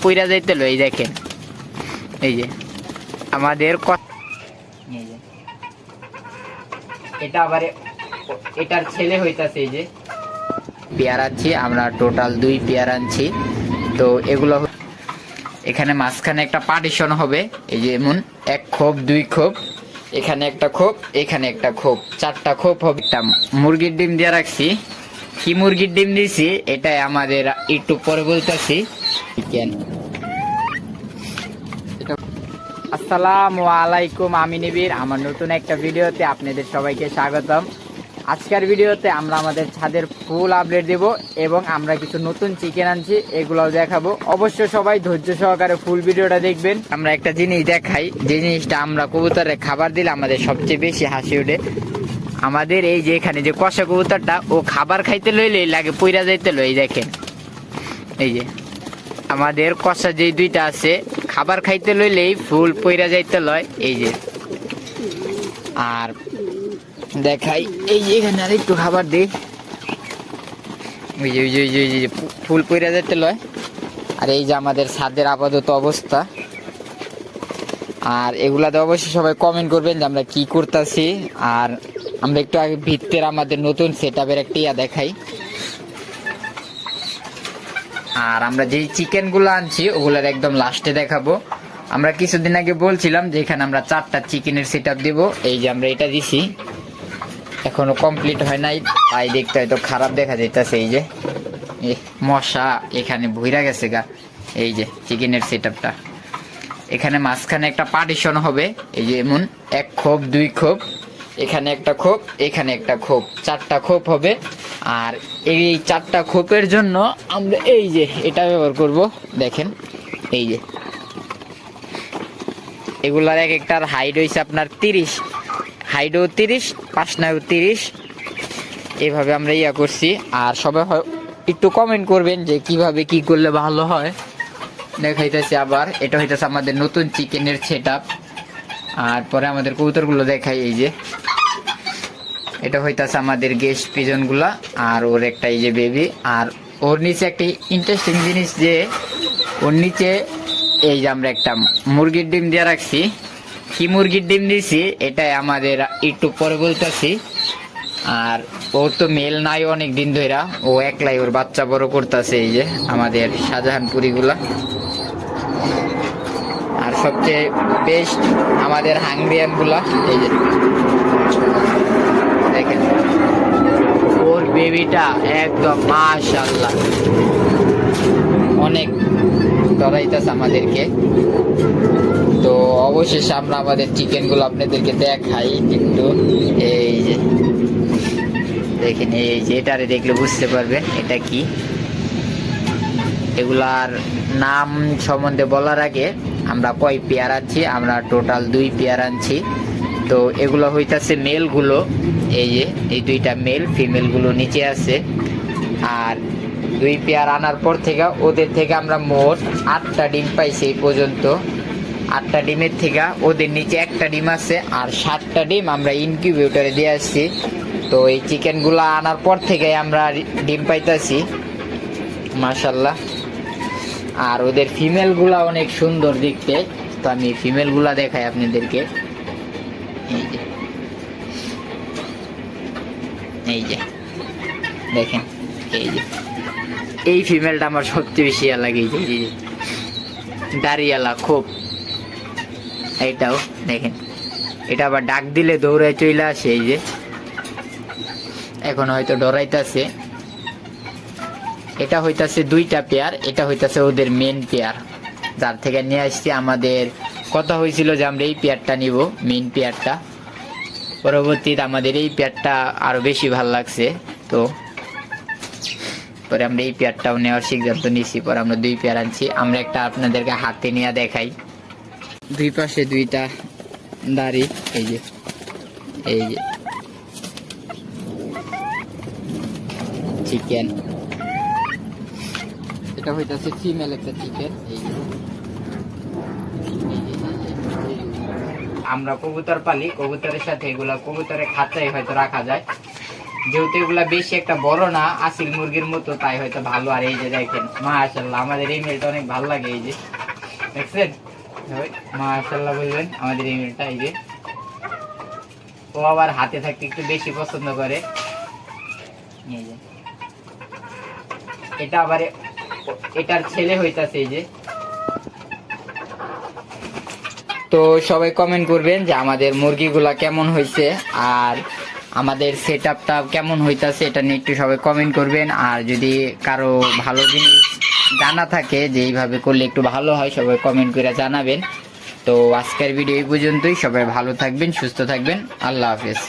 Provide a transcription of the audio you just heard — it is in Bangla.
পইরা যাইতে লই দেখেন এই যে আমাদের এটা আবার এটার ছেলে হইতাছে এই যে পেয়ার আনছি আমরা, টোটাল 2 পেয়ার আনছি। তো এগুলো এখানে মাঝখানে একটা পার্টিশন হবে এই যে এমন 1 খোপ 2 খোপ, এখানে একটা খোপ এখানে একটা খোপ, 4টা খোপ হবে। একটা মুরগির ডিম দিয়ে রাখছি। কি মুরগির ডিম দিয়েছি এটাই আমাদের একটু পরে বলতেছি। আসসালামু আলাইকুম, আমি নিবির। আমার নতুন একটা ভিডিওতে আপনাদের সবাইকে স্বাগতম। আজকের ভিডিওতে আমরা আমাদের ছাদের ফুল আপডেট দেব এবং আমরা কিছু নতুন চিকেন আনছি, এগুলোও দেখাবো। অবশ্যই সবাই ধৈর্য সহকারে ফুল ভিডিওটা দেখবেন। আমরা একটা জিনিস দেখাই, যে জিনিসটা আমরা কবুতরের খাবার দিলে আমাদের সবচেয়ে বেশি হাসি ওঠে। আমাদের এই যে এখানে যে কষা কবুতরটা, ও খাবার খাইতে লইলে লাগে পইরা যাইতে লই দেখেন এই যে আমাদের কষা যে 2টা আছে খাবার খাইতে লইলেই ফুল পইরা যাইতে লয় এই যে। আর দেখাই এই যে এখানে আর একটু খাবার দিই, ওই যে ফুল পইরা যাইতে লয়। আর এই যে আমাদের ছাদের আপাতত অবস্থা। আর এগুলাতে অবশ্যই সবাই কমেন্ট করবেন যে আমরা কি করতেছি। আর আমরা একটু আগে ভিতরের আমাদের নতুন সেটআপের একটা দেখাই। আর আমরা যেই চিকেন গুলো আনছি ওগুলার একদম লাস্টে দেখাবো। আমরা কিছুদিন আগে বলছিলাম যে এখানে আমরা 4টা চিকেনের সেটআপ দিব। এই যে আমরা এটা দিছি, এখনো কমপ্লিট হয় নাই, তাই দেখতে হয়তো খারাপ দেখা যাইতেছে। এই যে মশা এখানে ভইরা গেছে গা। এই যে চিকেনের সেটআপটা, এখানে মাঝখানে একটা পার্টিশন হবে এই যে এমন 1 খোপ 2 খোপ, এখানে একটা খোপ এখানে একটা খোপ, 4টা খোপ হবে। আর এই 4টা খোপের জন্য আমরা এই যে এটা ব্যবহার করব দেখেন এই যে এগুলার এক একটার হাইট হয়েছে আপনার 30, হাইটও 30, পাশনায়ও 30, এইভাবে আমরা করছি। আর সবাই একটু কমেন্ট করবেন যে কিভাবে কি করলে ভালো হয়। দেখাইতেছি আবার, এটা হইতেছে আমাদের নতুন চিকেনের সেটআপ। আর পরে আমাদের কবুতরগুলো দেখাই এই যে এটা হইতাছে আমাদের গেস্ট পিজন গুলা। আর ওর একটা এই যে বেবি। আর ওর নিচে একটা ইন্টারেস্টিং জিনিস যে ওর নিচে এই যে আমরা একটা মুরগির ডিম দিয়ে রাখছি। কি মুরগির ডিম দিয়েছি এটাই আমাদের একটু পরে বলতেছি। আর ওর তো মেল নাই অনেক দিন ধরে, ও একলাই ওর বাচ্চা বড় করতেছে এই যে আমাদের শাহজাহানপুরি গুলা। আর সবচেয়ে বেস্ট আমাদের হাঙ্গরিয়ান গুলা এই যে দেখেন, ওর বেবিটা একদম মাশাআল্লাহ অনেক ডরাইতেছে আমাদেরকে। তো অবশেষে আমরা আমাদের চিকেন গুলো আপনাদেরকে দেখাই একটু। এই যে দেখেন, এই যে এটারে দেখলে বুঝতে পারবেন এটা কি। এগুলার নাম সম্বন্ধে বলার আগে আমরা কয় পেয়ার আনছি, আমরা টোটাল 2 পেয়ার আনছি। তো এগুলো হইতাছে মেল গুলো, এই যে এই 2টা মেল, ফিমেল গুলো নিচে আছে। আর 2 পেয়ার আনার পর থেকে ওদের থেকে আমরা মোট 8টা ডিম পাইছি এই পর্যন্ত। 8টা ডিমের থেকে ওদের নিচে একটা ডিম আছে, আর 7টা ডিম আমরা ইনকিউবেটরে দিয়ে আসছি। তো এই চিকেন গুলা আনার পর থেকে আমরা ডিম পাইতাছি মাশাআল্লাহ। আর ওদের ফিমেল গুলা অনেক সুন্দর দেখতে। তো আমি ফিমেল গুলা দেখাই আপনাদেরকে। এই যে দেখেন, এই যে এই ফিমেলটা আমার সবচেয়ে বেশি লাগে, দাঁড়িয়ালা খুব। এইটাও দেখেন, এটা আবার ডাক দিলে দৌড়ায় চলে আসে। এই যে এখন হয়তো ডরাইতেছে। এটা হইতাছে 2টা পেয়ার, এটা হইতাছে ওদের মেন পেয়ার যার থেকে নিয়ে আসছি। আমাদের কথা হয়েছিল যে আমরা এই পেয়ারটা নিব, মেন পেয়ারটা। পরবর্তীতে আমাদের এই পেয়ারটা আরো বেশি ভাল লাগছে, তো পরে আমরা এই পেয়ারটাও নেওয়ার সিদ্ধান্ত নিয়েছি। পরে আমরা 2 পেয়ার আনছি। আমরা একটা আপনাদেরকে হাতে নিয়ে দেখাই। 2 পাশে 2টা দাড়ি, এই যে এই যে চিকেন, এটা হইতাছে ফিমেল একটা চিকেন। এই যে আমরা কবুতর পালি, কবুতরের সাথে এগুলা কবুতরের খাঁচায় হয়তো রাখা যায়। যেহেতু এগুলা বেশি একটা বড় না, আসিল মুরগির মতো, তাই হয়তো ভালো। আর এই যে দেখেন মাশাআল্লাহ, আমাদের এই মেলটা অনেক ভালো লাগে। এই যে দেখছেন, মাশাআল্লাহ বলবেন আমাদের এই মেলটা। এই যে ও আবার হাতে থাকতে একটু বেশি পছন্দ করে। এই যে এটা আবার এটার ছেলে হইতাছে। এই যে, তো সবাই কমেন্ট করবেন যে আমাদের মুরগিগুলা কেমন হয়েছে আর আমাদের সেট আপটা কেমন হইতাছে, এটা নিয়ে একটু সবাই কমেন্ট করবেন। আর যদি কারো ভালো জিনিস জানা থাকে যে এইভাবে করলে একটু ভালো হয়, সবাই কমেন্ট করে জানাবেন। তো আজকের ভিডিও এই পর্যন্তই। সবাই ভালো থাকবেন, সুস্থ থাকবেন। আল্লাহ হাফেজ।